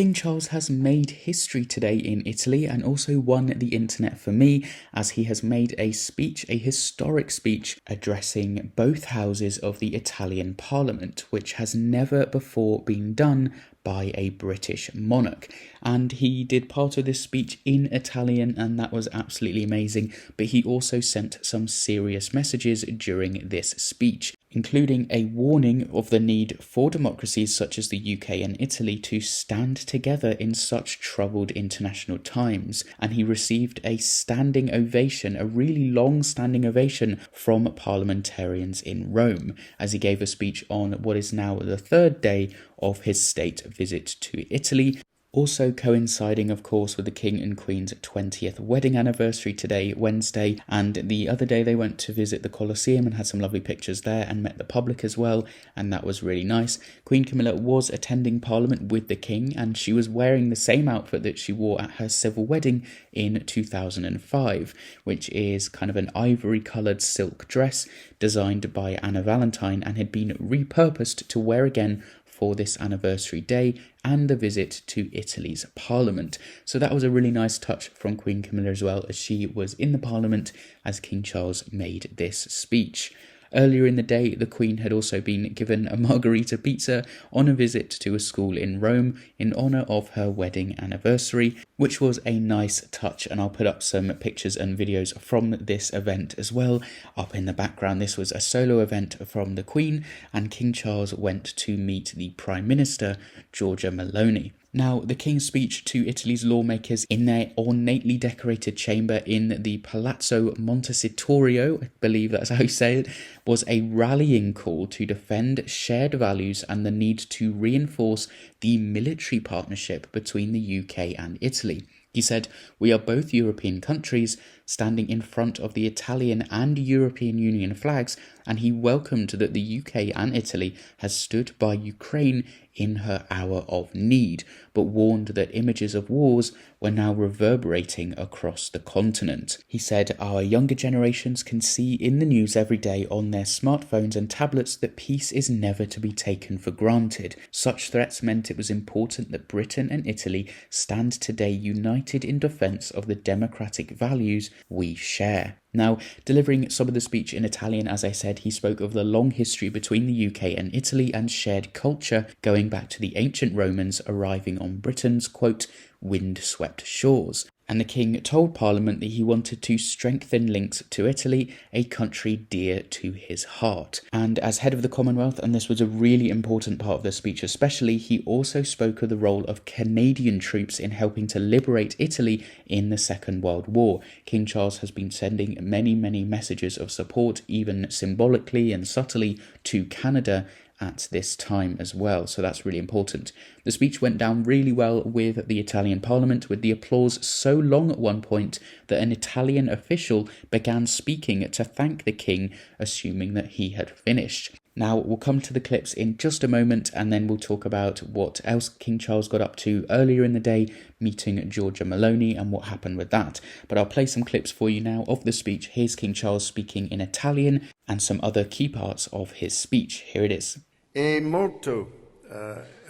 King Charles has made history today in Italy and also won the internet for me, as he has made a speech, a historic speech, addressing both houses of the Italian Parliament, which has never before been done by a British monarch. And he did part of this speech in Italian, and that was absolutely amazing. But he also sent some serious messages during this speech, including a warning of the need for democracies such as the UK and Italy to stand together in such troubled international times. And he received a standing ovation, a really long standing ovation from parliamentarians in Rome, as he gave a speech on what is now the third day of his state visit to Italy. Also coinciding, of course, with the King and Queen's 20th wedding anniversary today, Wednesday, and the other day they went to visit the Colosseum and had some lovely pictures there and met the public as well, and that was really nice. Queen Camilla was attending Parliament with the King, and she was wearing the same outfit that she wore at her civil wedding in 2005, which is kind of an ivory-coloured silk dress designed by Anna Valentine and had been repurposed to wear again for this anniversary day and the visit to Italy's Parliament. So that was a really nice touch from Queen Camilla as well, as she was in the Parliament as King Charles made this speech. Earlier in the day, the Queen had also been given a margherita pizza on a visit to a school in Rome in honour of her wedding anniversary, which was a nice touch, and I'll put up some pictures and videos from this event as well up in the background. This was a solo event from the Queen, and King Charles went to meet the Prime Minister, Giorgia Meloni. Now, the King's speech to Italy's lawmakers in their ornately decorated chamber in the Palazzo Montecitorio, I believe that's how you say it, was a rallying call to defend shared values and the need to reinforce the military partnership between the UK and Italy. He said, "We are both European countries standing in front of the Italian and European Union flags," and he welcomed that the UK and Italy has stood by Ukraine in her hour of need, but warned that images of wars were now reverberating across the continent. He said, "Our younger generations can see in the news every day on their smartphones and tablets that peace is never to be taken for granted. Such threats meant it was important that Britain and Italy stand today united in defence of the democratic values we share." Now, delivering some of the speech in Italian, as I said, he spoke of the long history between the UK and Italy and shared culture going back to the ancient Romans arriving on Britain's, quote, wind-swept shores. And the King told Parliament that he wanted to strengthen links to Italy, a country dear to his heart. And as head of the Commonwealth, and this was a really important part of the speech especially, he also spoke of the role of Canadian troops in helping to liberate Italy in the Second World War. King Charles has been sending many messages of support, even symbolically and subtly, to Canada at this time as well, so that's really important. The speech went down really well with the Italian Parliament, with the applause so long at one point that an Italian official began speaking to thank the King, assuming that he had finished. Now, we'll come to the clips in just a moment, and then we'll talk about what else King Charles got up to earlier in the day, meeting Giorgia Meloni and what happened with that. But I'll play some clips for you now of the speech. Here's King Charles speaking in Italian and some other key parts of his speech. Here it is. È molto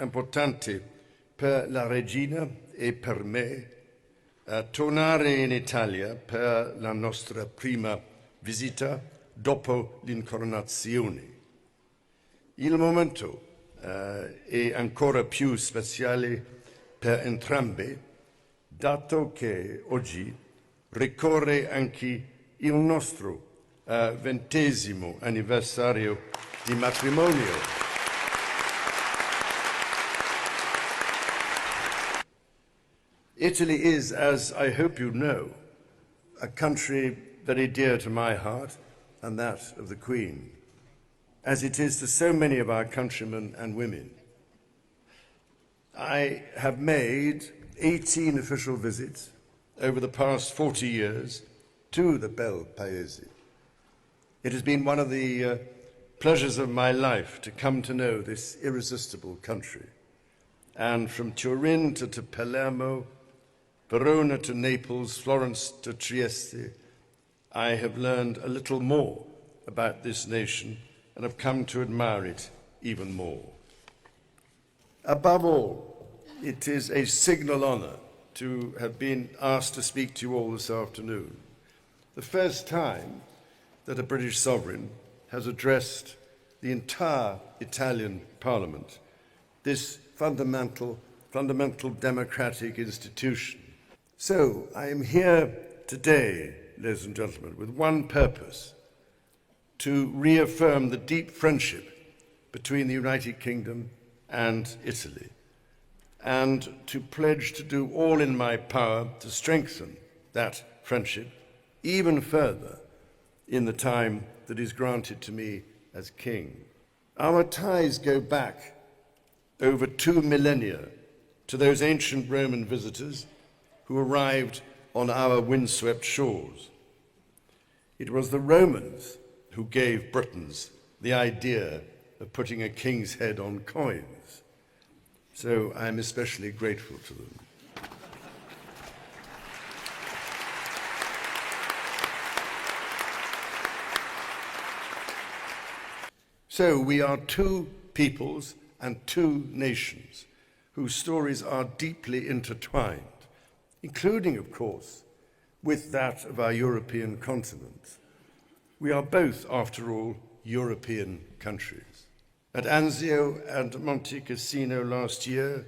importante per la regina e per me tornare in Italia per la nostra prima visita dopo l'incoronazione. Il momento è ancora più speciale per entrambe, dato che oggi ricorre anche il nostro 20° anniversario di matrimonio. Italy is, as I hope you know, a country very dear to my heart and that of the Queen, as it is to so many of our countrymen and women. I have made 18 official visits over the past 40 years to the Bel Paese. It has been one of the pleasures of my life to come to know this irresistible country. And from Turin to Palermo, Verona to Naples, Florence to Trieste, I have learned a little more about this nation and have come to admire it even more. Above all, It is a signal honor to have been asked to speak to you all this afternoon. The first time that a British sovereign has addressed the entire Italian Parliament, this fundamental democratic institution. So I am here today, ladies and gentlemen, with one purpose: to reaffirm the deep friendship between the United Kingdom and Italy, and to pledge to do all in my power to strengthen that friendship even further in the time that is granted to me as king. Our ties go back over 2 millennia to those ancient Roman visitors who arrived on our windswept shores. It was the Romans who gave Britons the idea of putting a king's head on coins. So I'm especially grateful to them. So we are two peoples and two nations whose stories are deeply intertwined, including, of course, with that of our European continent. We are both, after all, European countries. At Anzio and Monte Cassino last year,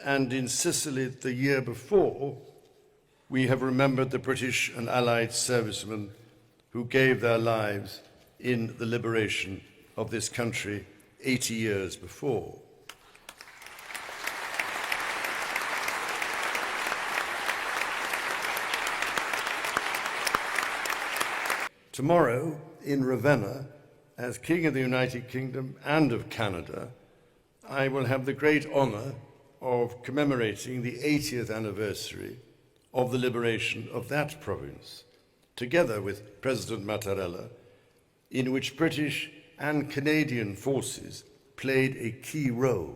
and in Sicily the year before, we have remembered the British and Allied servicemen who gave their lives in the liberation of this country 80 years before. Tomorrow, in Ravenna, as King of the United Kingdom and of Canada, I will have the great honor of commemorating the 80th anniversary of the liberation of that province, together with President Mattarella, in which British and Canadian forces played a key role.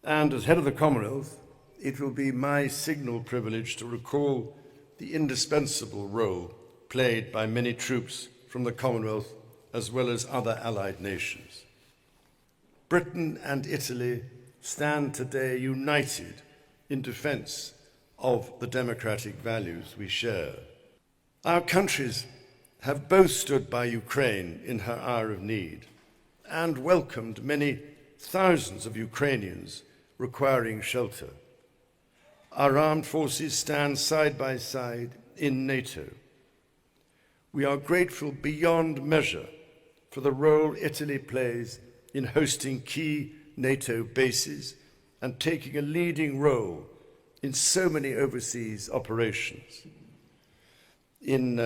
And as head of the Commonwealth, it will be my signal privilege to recall the indispensable role played by many troops from the Commonwealth as well as other allied nations. Britain and Italy stand today united in defense of the democratic values we share. Our countries have both stood by Ukraine in her hour of need and welcomed many thousands of Ukrainians requiring shelter. Our armed forces stand side by side in NATO. We are grateful beyond measure for the role Italy plays in hosting key NATO bases and taking a leading role in so many overseas operations. In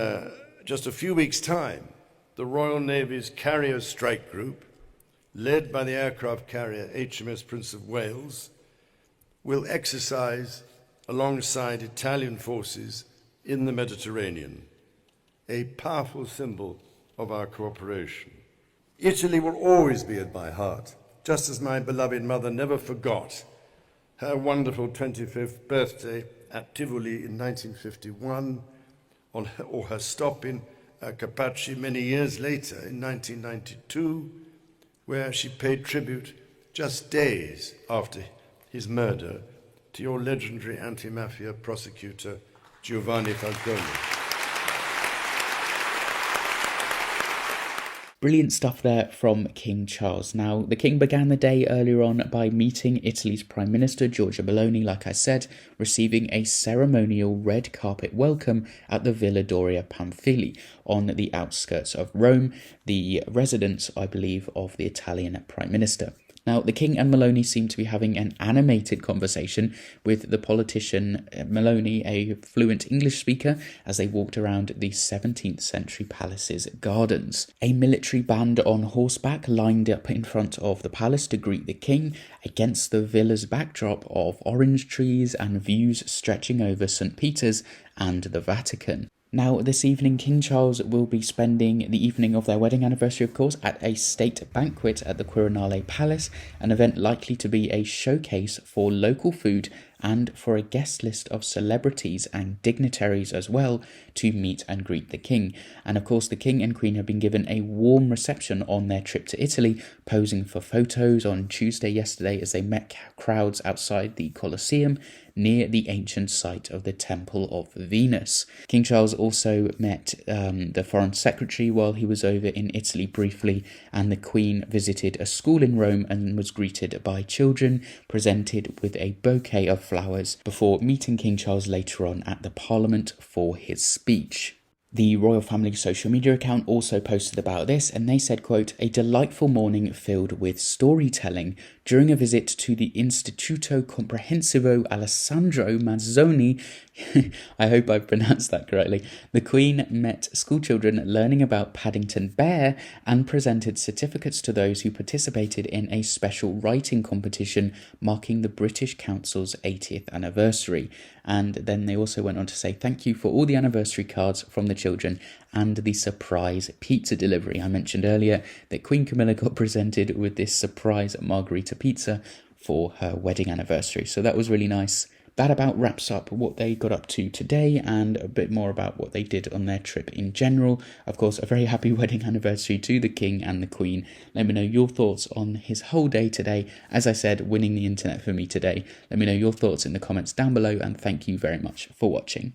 just a few weeks' time, the Royal Navy's Carrier Strike Group, led by the aircraft carrier HMS Prince of Wales, will exercise alongside Italian forces in the Mediterranean, a powerful symbol of our cooperation. Italy will always be at my heart, just as my beloved mother never forgot her wonderful 25th birthday at Tivoli in 1951, or her stop in Capaci many years later in 1992, where she paid tribute just days after his murder to your legendary anti-mafia prosecutor, Giovanni Falcone. Brilliant stuff there from King Charles. Now, the King began the day earlier on by meeting Italy's Prime Minister, Giorgia Meloni, like I said, receiving a ceremonial red carpet welcome at the Villa Doria Pamphili on the outskirts of Rome, the residence, I believe, of the Italian Prime Minister. Now, the King and Meloni seem to be having an animated conversation with the politician Meloni, a fluent English speaker, as they walked around the 17th century palace's gardens. A military band on horseback lined up in front of the palace to greet the King against the villa's backdrop of orange trees and views stretching over St. Peter's and the Vatican. Now, this evening, King Charles will be spending the evening of their wedding anniversary, of course, at a state banquet at the Quirinale Palace, an event likely to be a showcase for local food and for a guest list of celebrities and dignitaries as well to meet and greet the king. And of course, the king and queen have been given a warm reception on their trip to Italy, posing for photos on Tuesday yesterday as they met crowds outside the Colosseum near the ancient site of the Temple of Venus. King Charles also met the Foreign Secretary while he was over in Italy briefly, and the Queen visited a school in Rome and was greeted by children, presented with a bouquet of flowers, before meeting King Charles later on at the Parliament for his speech. The royal family social media account also posted about this, and they said, quote, "A delightful morning filled with storytelling. During a visit to the Istituto Comprensivo Alessandro Manzoni," I hope I pronounced that correctly, "the Queen met schoolchildren learning about Paddington Bear and presented certificates to those who participated in a special writing competition marking the British Council's 80th anniversary. And then they also went on to say thank you for all the anniversary cards from the children and the surprise pizza delivery. I mentioned earlier that Queen Camilla got presented with this surprise margherita pizza for her wedding anniversary. So that was really nice. That about wraps up what they got up to today and a bit more about what they did on their trip in general. Of course, a very happy wedding anniversary to the King and the Queen. Let me know your thoughts on his whole day today. As I said, winning the internet for me today. Let me know your thoughts in the comments down below, and thank you very much for watching.